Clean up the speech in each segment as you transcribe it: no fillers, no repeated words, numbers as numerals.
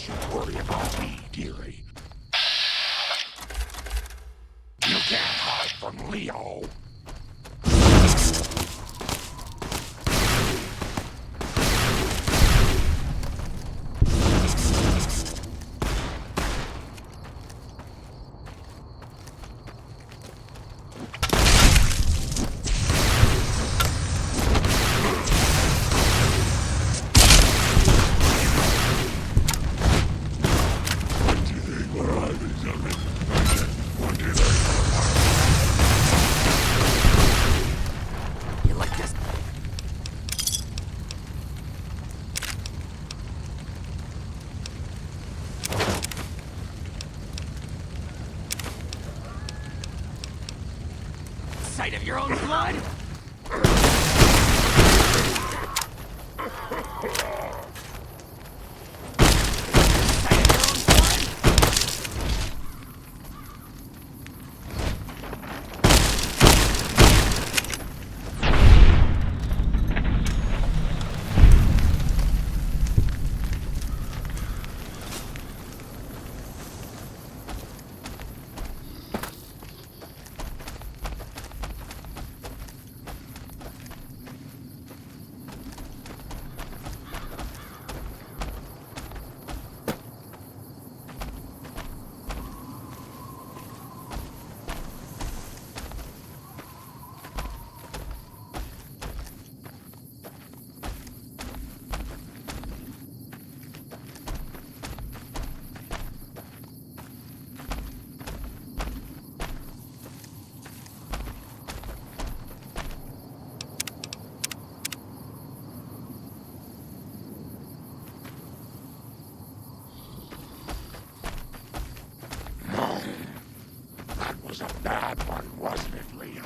you worry about me, dearie. You can't hide from Leo. Sight of your own blood? That was a bad one, wasn't it, Leo?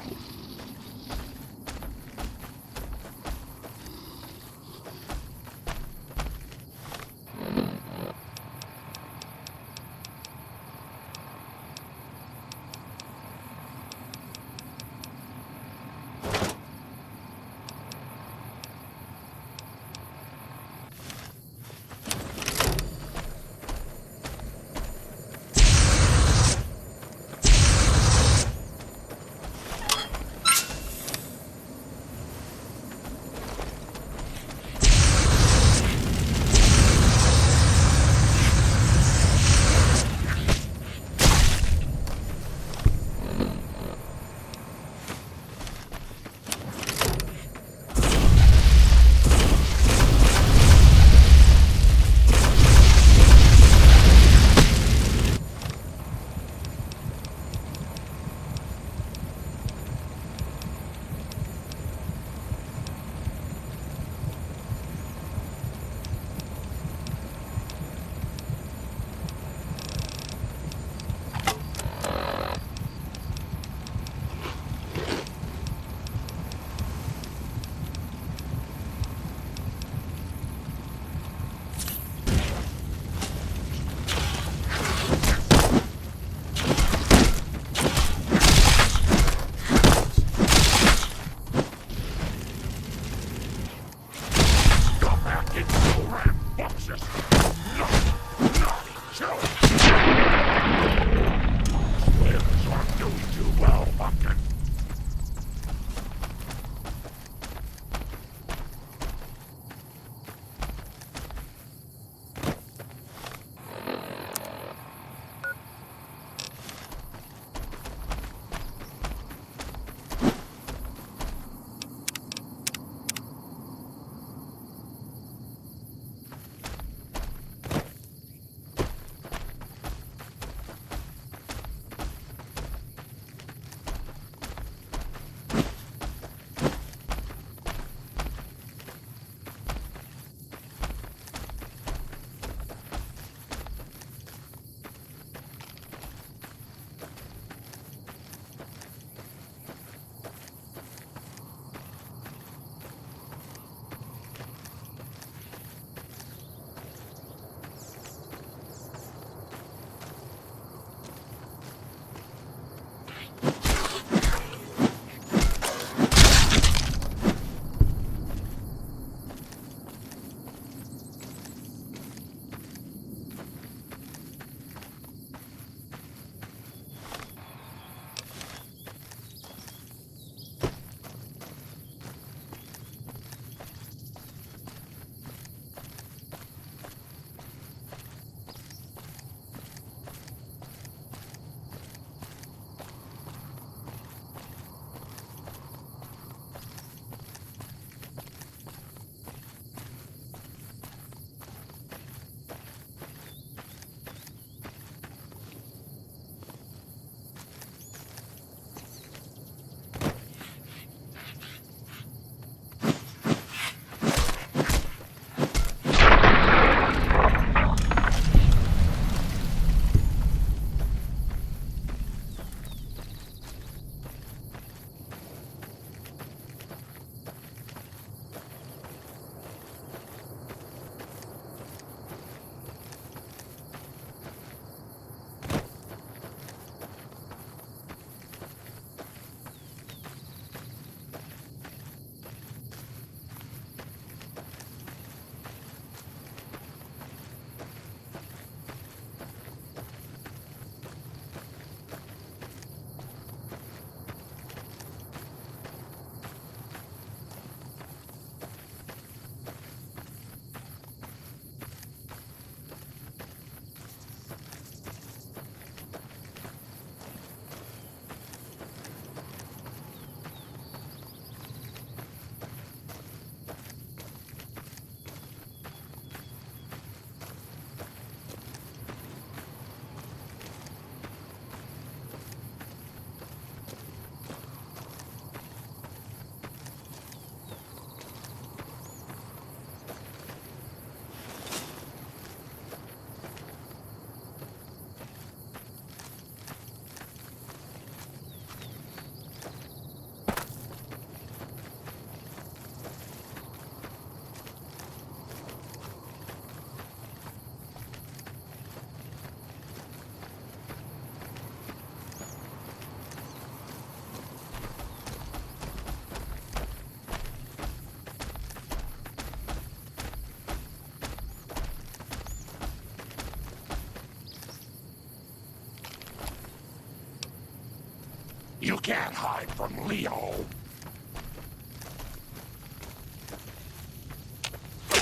You can't hide from Leo.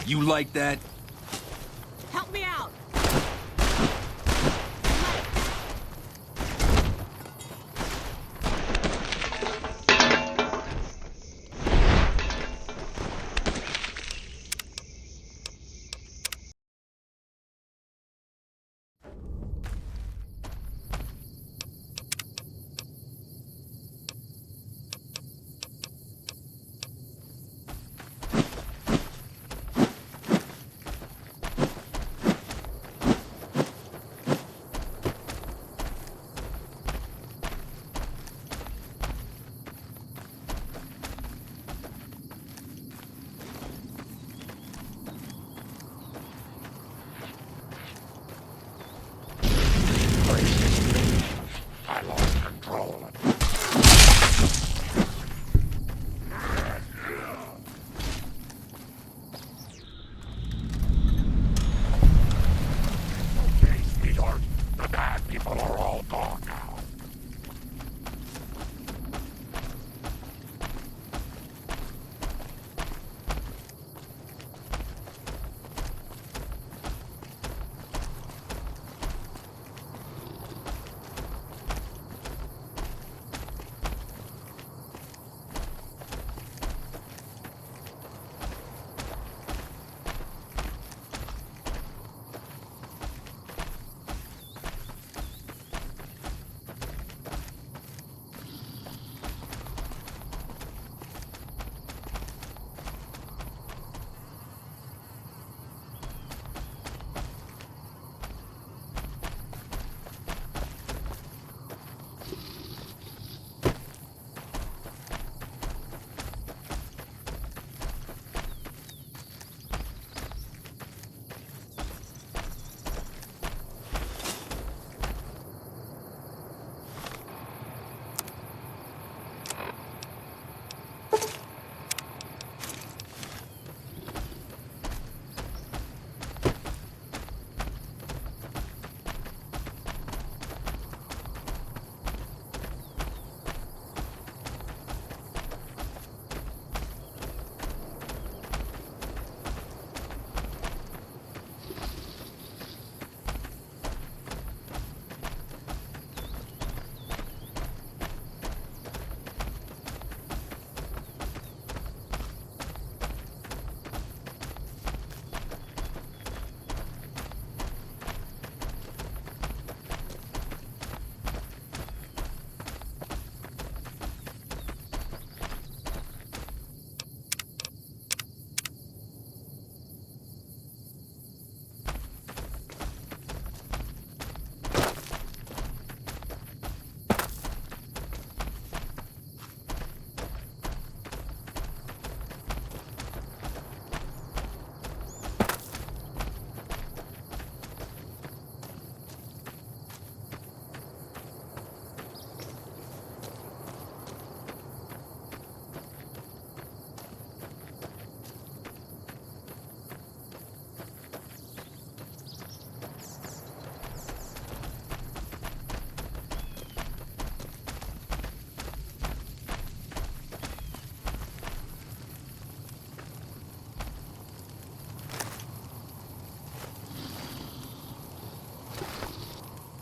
You like that? Help me out! I lost control of Okay, sweetheart. The bad people are all gone now.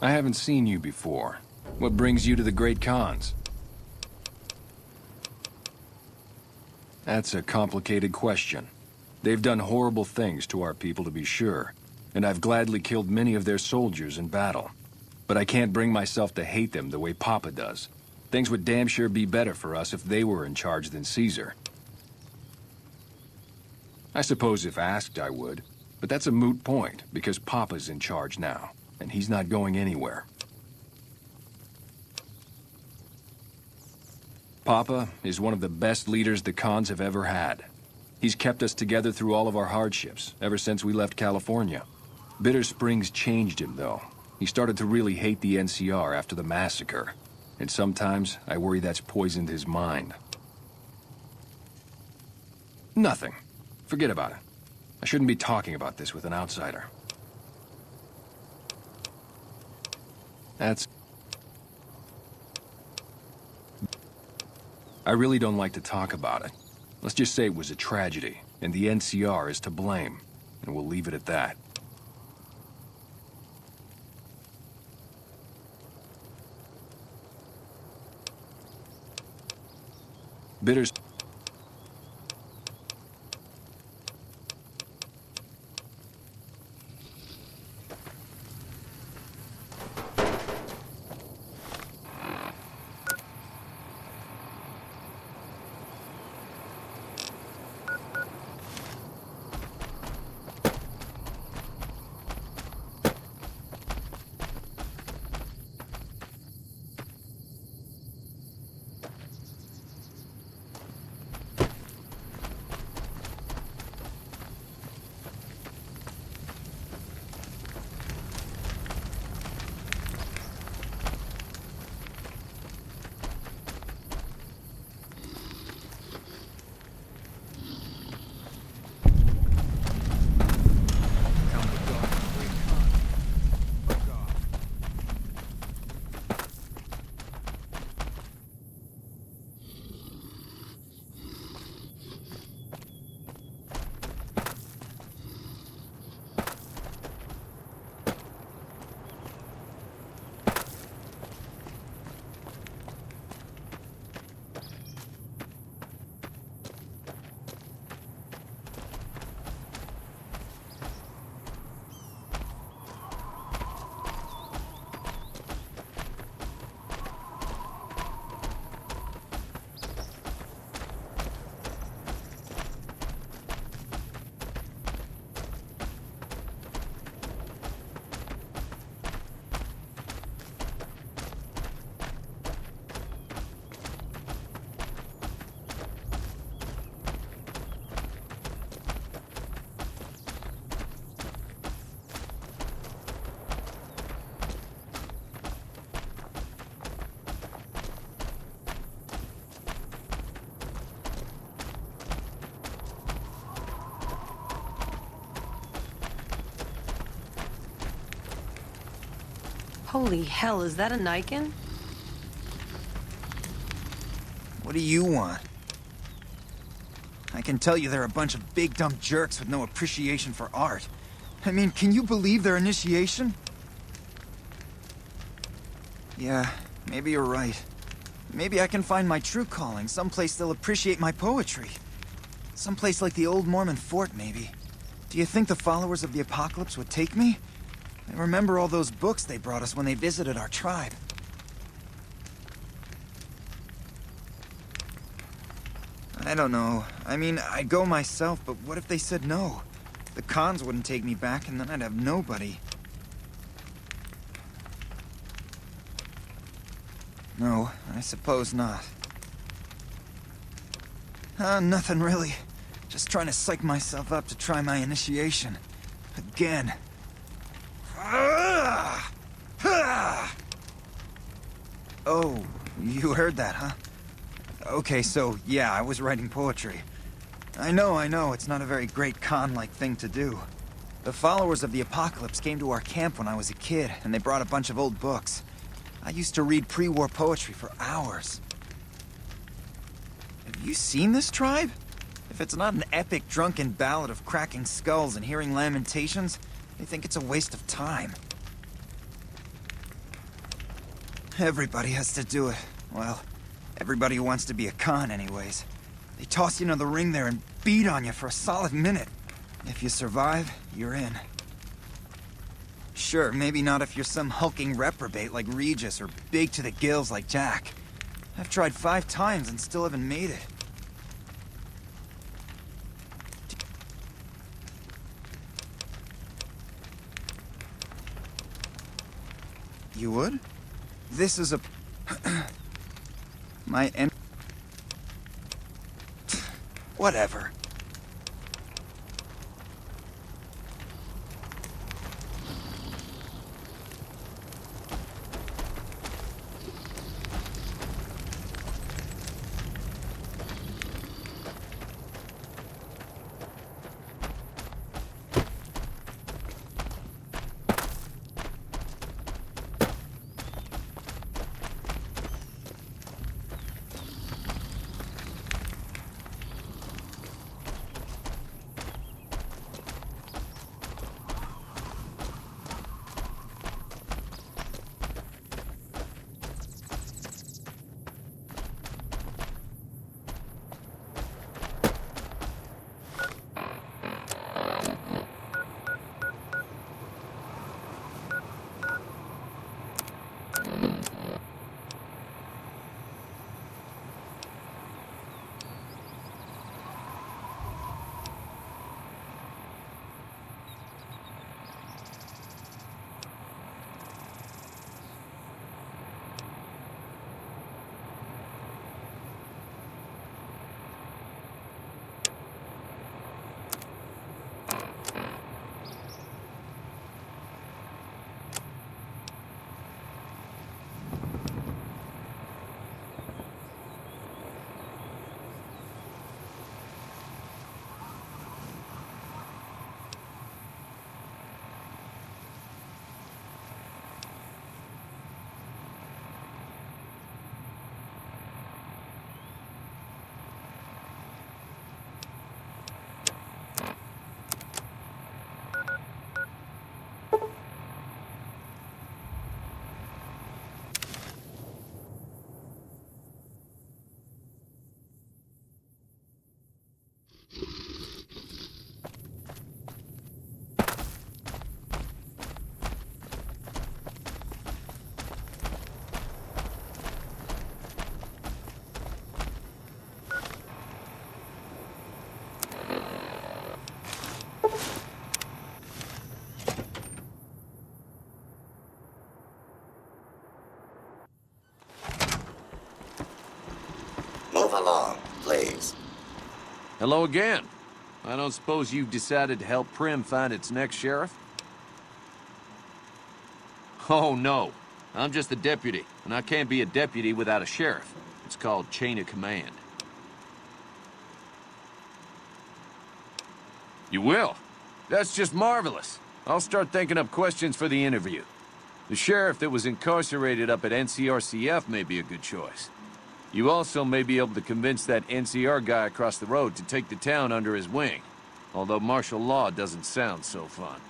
I haven't seen you before. What brings you to the Great Khans? That's a complicated question. They've done horrible things to our people, to be sure, and I've gladly killed many of their soldiers in battle. But I can't bring myself to hate them the way Papa does. Things would damn sure be better for us if they were in charge than Caesar. I suppose if asked, I would. But that's a moot point, because Papa's in charge now, and he's not going anywhere. Papa is one of the best leaders the Khans have ever had. He's kept us together through all of our hardships, ever since we left California. Bitter Springs changed him, though. He started to really hate the NCR after the massacre. And sometimes, I worry that's poisoned his mind. Nothing. Forget about it. I shouldn't be talking about this with an outsider. That's... I really don't like to talk about it. Let's just say it was a tragedy, and the NCR is to blame, and we'll leave it at that. Bitters. Holy hell, is that a Niken? What do you want? I can tell you they're a bunch of big dumb jerks with no appreciation for art. I mean, can you believe their initiation? Yeah, maybe you're right. Maybe I can find my true calling, someplace they'll appreciate my poetry. Someplace like the old Mormon fort, maybe. Do you think the followers of the apocalypse would take me? I remember all those books they brought us when they visited our tribe. I don't know. I mean, I'd go myself, but what if they said no? The cons wouldn't take me back, and then I'd have nobody. No, I suppose not. Nothing really. Just trying to psych myself up to try my initiation. Again. Oh, you heard that, huh? Okay, so, yeah, I was writing poetry. I know, it's not a very great con-like thing to do. The followers of the apocalypse came to our camp when I was a kid, and they brought a bunch of old books. I used to read pre-war poetry for hours. Have you seen this tribe? If it's not an epic drunken ballad of cracking skulls and hearing lamentations, they think it's a waste of time. Everybody has to do it. Well, everybody who wants to be a con anyways. They toss you into the ring there and beat on you for a solid minute. If you survive, you're in. Sure, maybe not if you're some hulking reprobate like Regis or big to the gills like Jack. I've tried 5 times and still haven't made it. You would? This is a... my en... Whatever. along, please. Hello again. I don't suppose you've decided to help Prim find its next sheriff? Oh, no. I'm just a deputy, and I can't be a deputy without a sheriff. It's called chain of command. You will? That's just marvelous. I'll start thinking up questions for the interview. The sheriff that was incarcerated up at NCRCF may be a good choice. You also may be able to convince that NCR guy across the road to take the town under his wing. Although martial law doesn't sound so fun.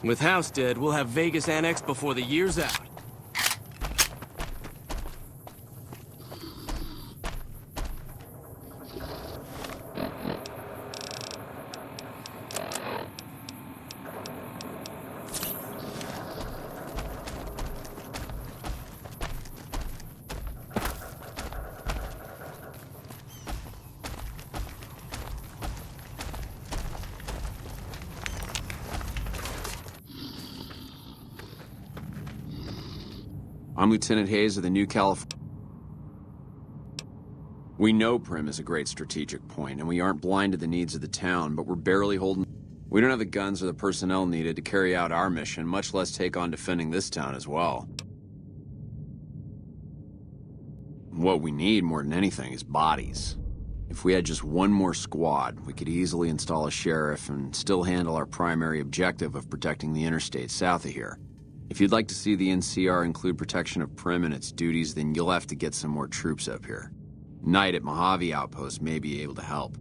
With House dead, we'll have Vegas annexed before the year's out. I'm Lieutenant Hayes of the New California. We know Prim is a great strategic point, and we aren't blind to the needs of the town, but we're barely holding... We don't have the guns or the personnel needed to carry out our mission, much less take on defending this town as well. What we need more than anything is bodies. If we had just one more squad, we could easily install a sheriff and still handle our primary objective of protecting the interstate south of here. If you'd like to see the NCR include protection of Prim and its duties, then you'll have to get some more troops up here. Knight at Mojave Outpost may be able to help.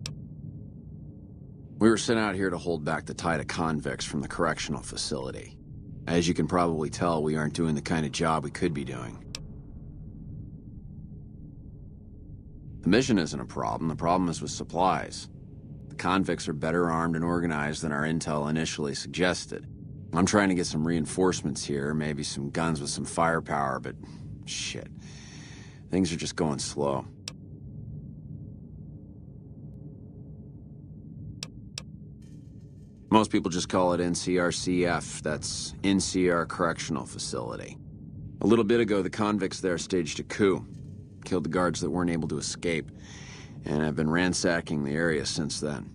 We were sent out here to hold back the tide of convicts from the correctional facility. As you can probably tell, we aren't doing the kind of job we could be doing. The mission isn't a problem. The problem is with supplies. The convicts are better armed and organized than our intel initially suggested. I'm trying to get some reinforcements here, maybe some guns with some firepower, but shit. Things are just going slow. Most people just call it NCRCF. That's NCR Correctional Facility. A little bit ago, the convicts there staged a coup. Killed the guards that weren't able to escape, and I've been ransacking the area since then.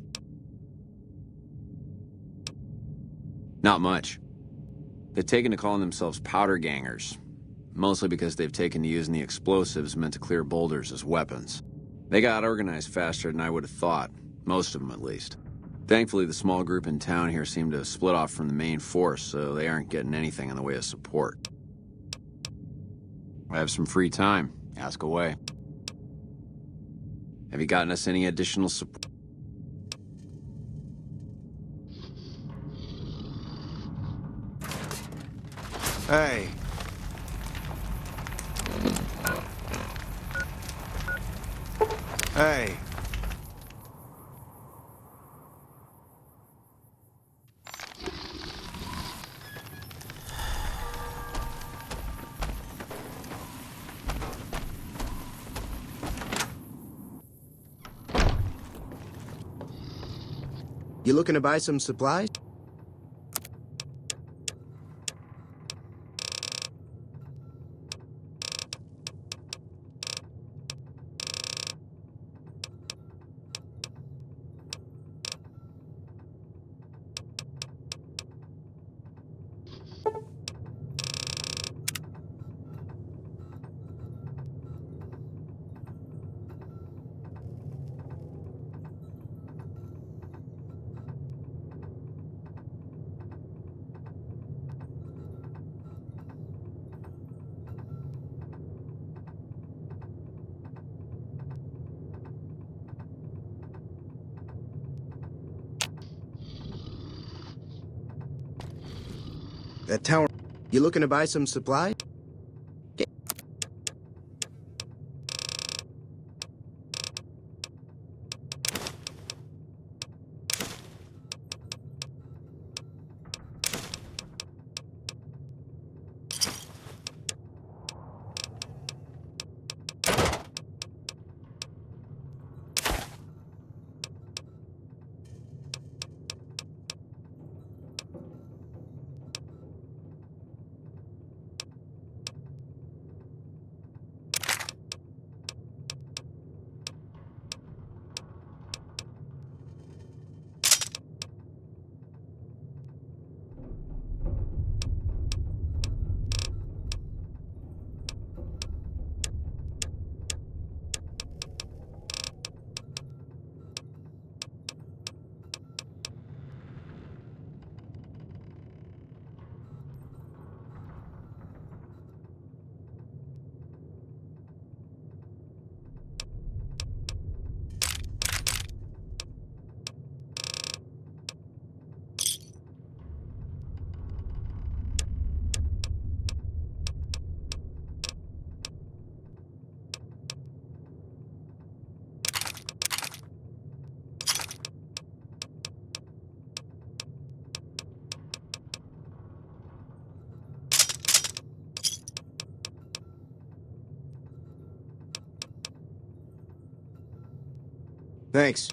Not much. They've taken to calling themselves powder gangers, mostly because they've taken to using the explosives meant to clear boulders as weapons. They got organized faster than I would have thought, most of them at least. Thankfully, the small group in town here seem to have split off from the main force, so they aren't getting anything in the way of support. I have some free time. Ask away. Have you gotten us any additional support? Hey. Hey. You looking to buy some supplies? That tower. You looking to buy some supplies? Thanks.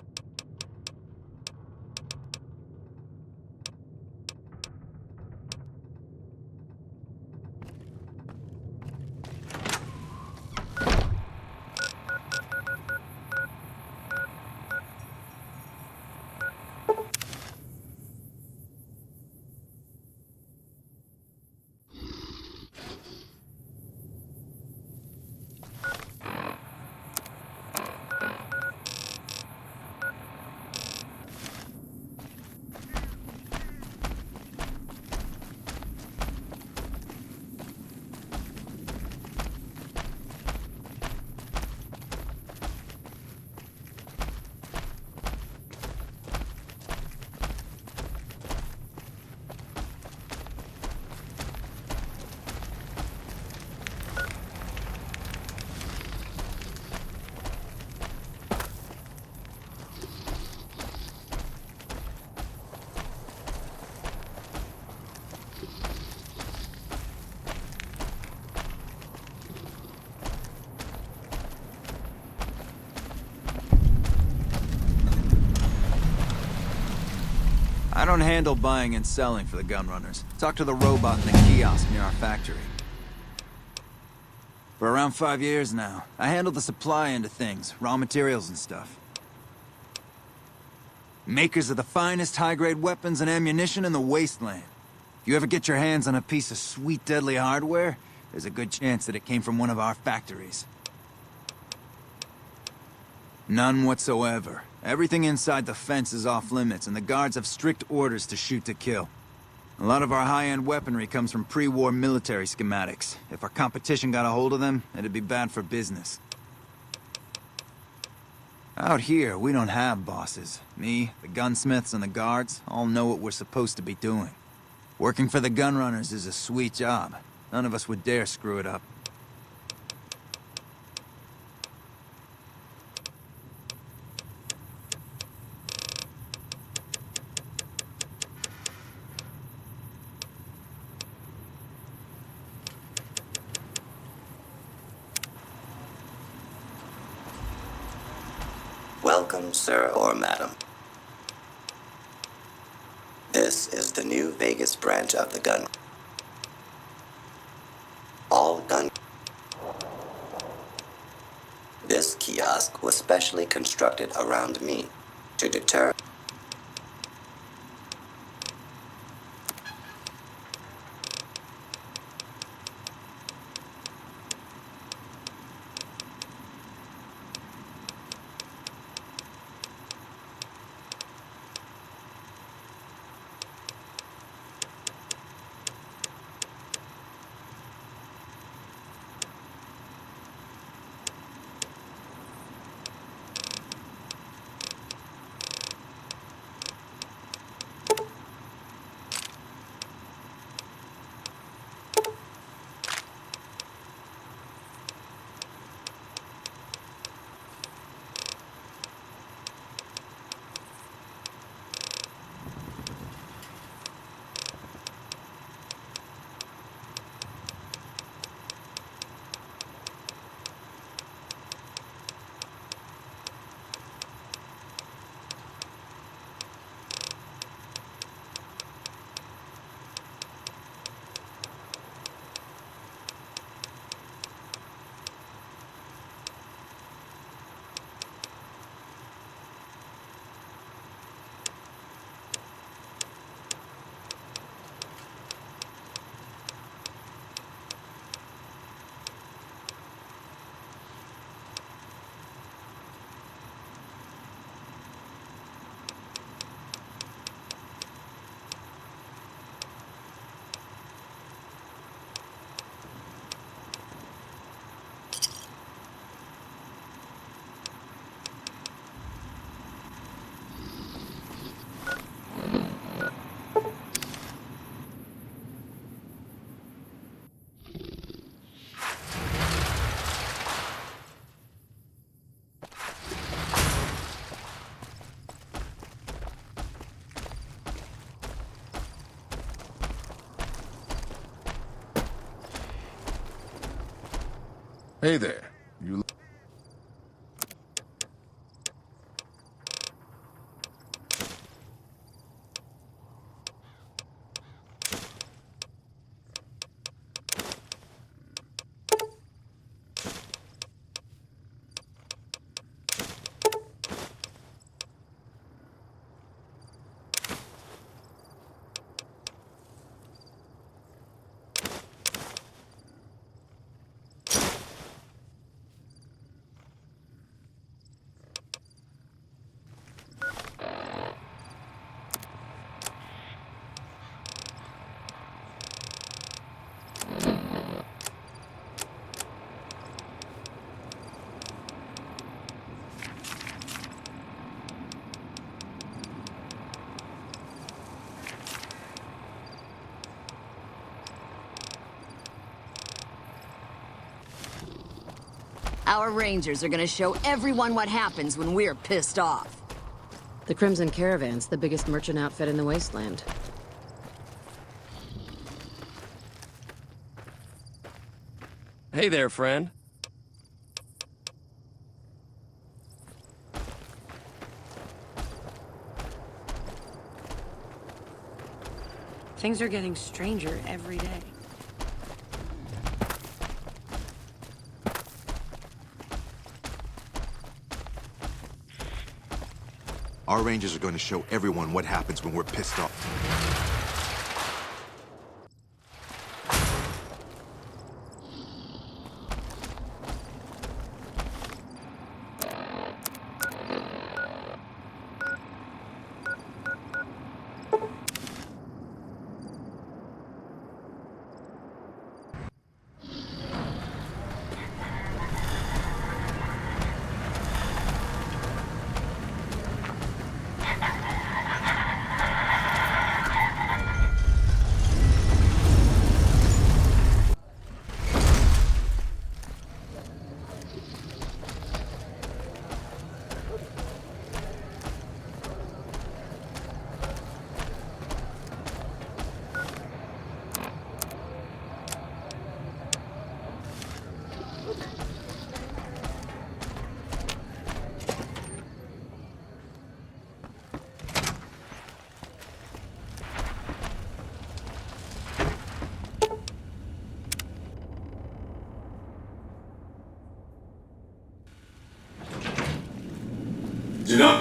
I don't handle buying and selling for the gunrunners. Talk to the robot in the kiosk near our factory. For around 5 years now, I handle the supply end of things, raw materials and stuff. Makers of the finest high-grade weapons and ammunition in the wasteland. If you ever get your hands on a piece of sweet, deadly hardware, there's a good chance that it came from one of our factories. None whatsoever. Everything inside the fence is off limits, and the guards have strict orders to shoot to kill. A lot of our high-end weaponry comes from pre-war military schematics. If our competition got a hold of them, it'd be bad for business. Out here, we don't have bosses. Me, the gunsmiths, and the guards all know what we're supposed to be doing. Working for the gunrunners is a sweet job. None of us would dare screw it up. Welcome, sir or madam. is the new Vegas branch of the gun. All gun. This kiosk was specially constructed around me to deter. Hey there. You Our rangers are gonna show everyone what happens when we're pissed off. The Crimson Caravan's the biggest merchant outfit in the wasteland. Hey there, friend. Things are getting stranger every day. Our rangers are going to show everyone what happens when we're pissed off.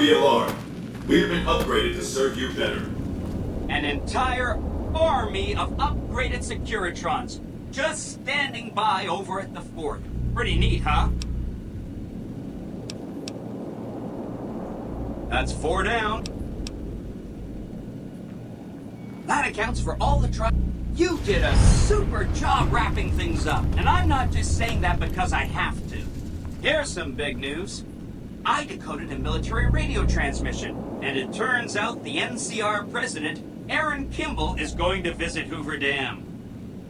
be alarmed. We have been upgraded to serve you better. An entire army of upgraded Securitrons just standing by over at the fort. Pretty neat, huh? That's 4 down. That accounts for all the trouble. You did a super job wrapping things up, and I'm not just saying that because I have to. Here's some big news. I decoded a military radio transmission, and it turns out the NCR president, Aaron Kimball, is going to visit Hoover Dam.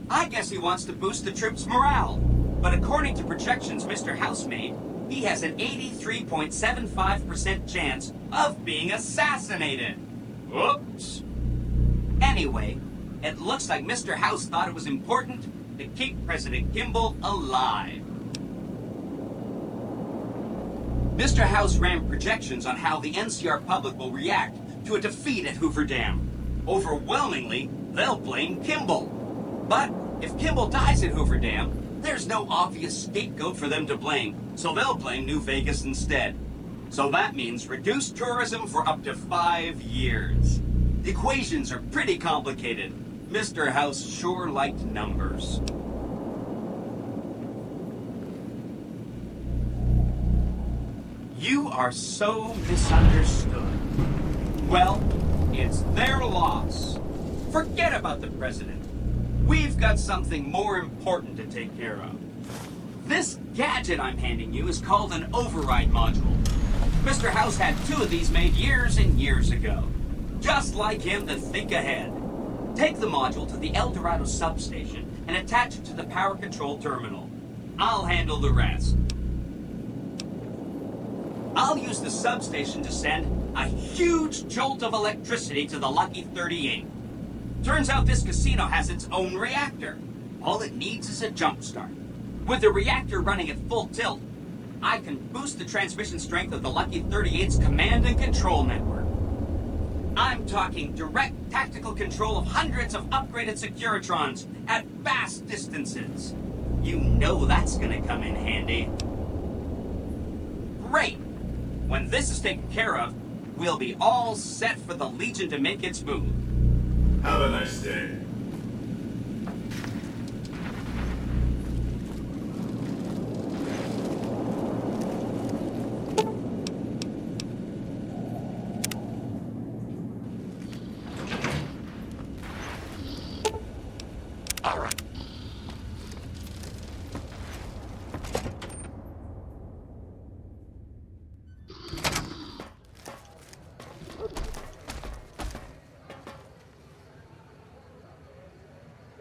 I guess he wants to boost the troops' morale, but according to projections Mr. House made, he has an 83.75% chance of being assassinated. Whoops. Anyway, it looks like Mr. House thought it was important to keep President Kimball alive. Mr. House ran projections on how the NCR public will react to a defeat at Hoover Dam. Overwhelmingly, they'll blame Kimball. But if Kimball dies at Hoover Dam, there's no obvious scapegoat for them to blame, so they'll blame New Vegas instead. So that means reduced tourism for up to 5 years. The equations are pretty complicated. Mr. House sure liked numbers. You are so misunderstood. Well, it's their loss. Forget about the president. We've got something more important to take care of. This gadget I'm handing you is called an override module. Mr. House had 2 of these made years and years ago. Just like him to think ahead. Take the module to the El Dorado substation and attach it to the power control terminal. I'll handle the rest. I'll use the substation to send a huge jolt of electricity to the Lucky 38. Turns out this casino has its own reactor. All it needs is a jump start. With the reactor running at full tilt, I can boost the transmission strength of the Lucky 38's command and control network. I'm talking direct tactical control of hundreds of upgraded Securitrons at vast distances. You know that's gonna come in handy. Great! When this is taken care of, we'll be all set for the Legion to make its move. Have a nice day. All right.